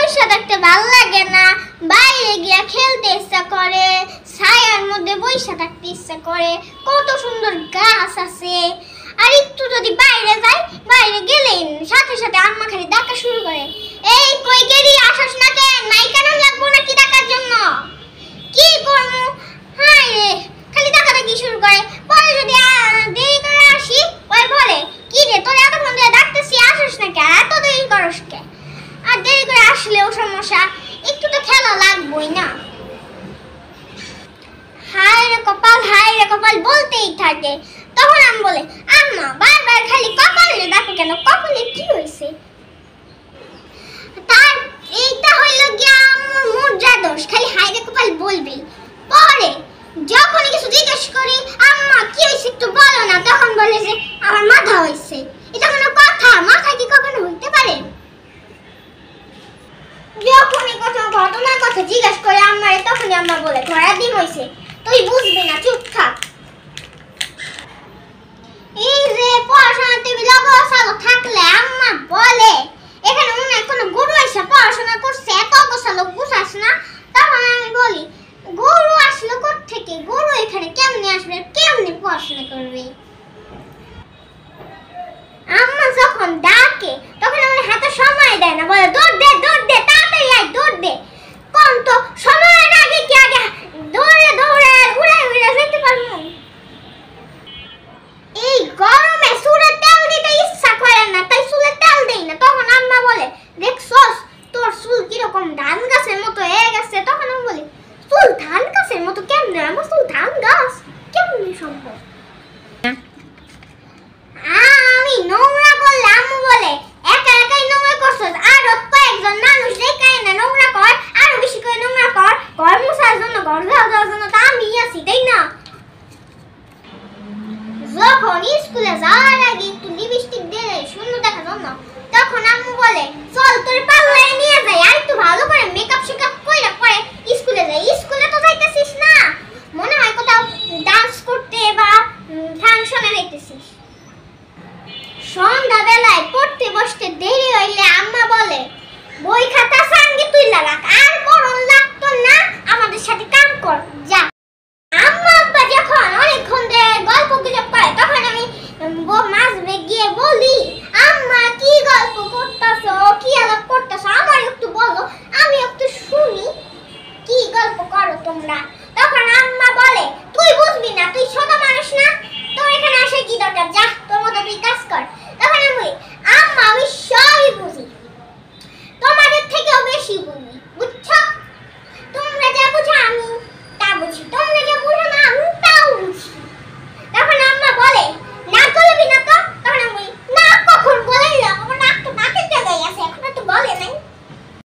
বসে থাকতে ভালো লাগে না, বাইরে গিয়ে খেলতে ইচ্ছা করে, ছায়ার মধ্যে বসে থাকতে ইচ্ছা করে, কত সুন্দর গাছ আছে। আর একটু যদি বাইরে যাই, বাইরে গেলেই সাথে সাথে আম্মা খালি ডাকা শুরু করে, এই কই গেলি, আসস না কেন, নাই কেন লাগবো নাকি ডাকার জন্য? কি করবো, হায় রে, খালি ডাকাডাকি শুরু করে। পরে যদি দেরি করে আসি, ওই বলে, কি রে তোর এতক্ষণ ধরে ডাকতেছি, আসস না কেন, এত দেরি করস কে? আর দেরি করে আসলেও সমস্যা, একটু তো খেলা লাগবেই না। হায় রে কপাল বলতেই থাকে। তখন আমি বলে, আম্মা বারবার খালি কপালে ডাকো কেন, কপালে কি হয়েছে? তার এইটা হইল গিয়া আমার মুদ্রা দোষ, খালি হায় রে কপাল বলবেই। পরে যখন কিছু জিজ্ঞেস করি, আম্মা কি হয়েছে একটু বলো না, তখন বলে যে আমার মাথা হয়েছে। এটা কোনো কথা? মাথা কি কখনো হইতে পারে? যখনই কোনো ঘটনার কথা জিজ্ঞেস করে আম্মারে, তখনই আম্মা বলে ধরা দিন হয়েছে, তুই বুঝবি না, চুপ থাক। এই যে পড়াশোনার টেবিল অগোছালো থাকলে আম্মা বলে, এখানে মনে হয় কোনো গরু এসে পড়াশোনা করছে, এত অগোছালো গুছাস না। তখন আমি বলি, গরু আসলো কোত্থেকে, গরু এখানে কেমনে আসবে, কেমনে পড়াশোনা করবে? আম্মা যখন ডাকে তখন আমার হাতে সময় দেয় না, বলে দৌড় দে তাড়াতাড়ি আয়, দৌড় দে। কোন তো সময়ের আগে কি আগে দৌড়ে উড়ে যেতে পারবো? এই গরমে চুলে তেল দিতে ইচ্ছা করে না, তাই চুলে তেল দেই না। তখন আম্মা বলে, দেখছস তোর চুল কিরকম ধান গাছের মতো হয়ে গেছে। তখন আমি বলি, চুল ধান গাছের মতো কেমনে? আমার চুল ধান গাছ কেমনে সম্ভব? আমি নোংরা করলে আম্মু বলে, একা একাই নোংরা করছস, আর কয়েকজন মানুষ দেখায় না নোংরা কর, আরো বেশি করে নোংরা কর, ঘর মোছার জন্য, ঘর দেওয়ার জন্য তো আমি আছি, তাই না? যখন স্কুলে যাওয়ার আগে একটু লিপস্টিক দিয়ে সুন্দর দেখার জন্য, তখন আম্মু বলে, চল তোর পার্লারে নিয়ে যাই, আর একটু ভালো করে মেকআপ শেকআপ কইরা পরে স্কুলে যাই। স্কুলে তো যাইতেছিস না, মনে হয় কোথাও ডান্স করতে বা ফাংশনে যাইতেছিস। সন্ধ্যাবেলায় পড়তে বসতে দেরি হইলে আম্মা বলে, বই খাতা সঙ্গে তুইলা রাখ, আর পড়ন লাগতো না, আমাদের সাথে কাম কর যা। আম্মা আব্বা যখন অনেকক্ষণ ধরে গল্প গুজব করে, তখন আমি মাঝে গিয়ে বলি, আম্মা কি গল্প করতেছো, কি আলাপ করতেছো, আমার একটু বলো, আমি একটু শুনি, কি গল্প করো তোমরা? তখন আম্মা বলে, তুই বুঝবি না, তুই ছোট মানুষ না, তোর এখানে আসে কি দরকার, যা তোর মতো তুই কাজ কর। তখন আমি বলি, আম্মা আমি সবই বুঝি, তোমাদের থেকেও বেশি বুঝি।